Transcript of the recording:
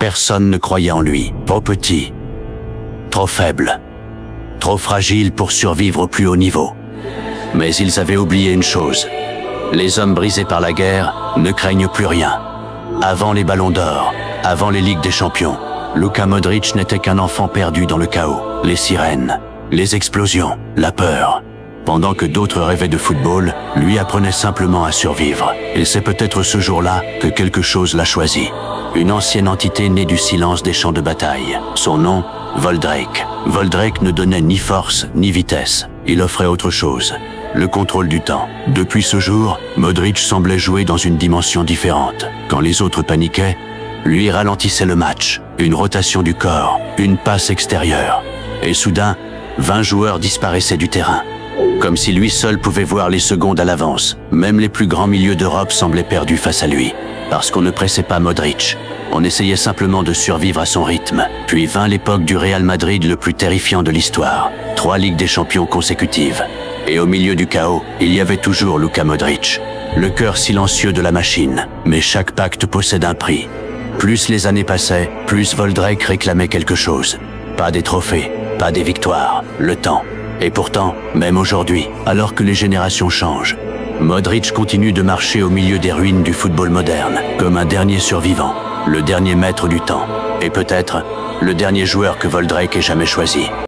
Personne ne croyait en lui. Trop petit, trop faible, trop fragile pour survivre au plus haut niveau. Mais ils avaient oublié une chose. Les hommes brisés par la guerre ne craignent plus rien. Avant les ballons d'or, avant les Ligues des Champions, Luka Modric n'était qu'un enfant perdu dans le chaos. Les sirènes, les explosions, la peur. Pendant que d'autres rêvaient de football, lui apprenait simplement à survivre. Et c'est peut-être ce jour-là que quelque chose l'a choisi. Une ancienne entité née du silence des champs de bataille. Son nom, Voldrake. Voldrake ne donnait ni force, ni vitesse. Il offrait autre chose. Le contrôle du temps. Depuis ce jour, Modric semblait jouer dans une dimension différente. Quand les autres paniquaient, lui ralentissait le match. Une rotation du corps, une passe extérieure. Et soudain, 20 joueurs disparaissaient du terrain. Comme si lui seul pouvait voir les secondes à l'avance. Même les plus grands milieux d'Europe semblaient perdus face à lui. Parce qu'on ne pressait pas Modric. On essayait simplement de survivre à son rythme. Puis vint l'époque du Real Madrid le plus terrifiant de l'histoire. 3 Ligues des Champions consécutives. Et au milieu du chaos, il y avait toujours Luka Modric. Le cœur silencieux de la machine. Mais chaque pacte possède un prix. Plus les années passaient, plus Voldrake réclamait quelque chose. Pas des trophées, pas des victoires, le temps. Et pourtant, même aujourd'hui, alors que les générations changent, Modric continue de marcher au milieu des ruines du football moderne, comme un dernier survivant, le dernier maître du temps, et peut-être le dernier joueur que Voldrake ait jamais choisi.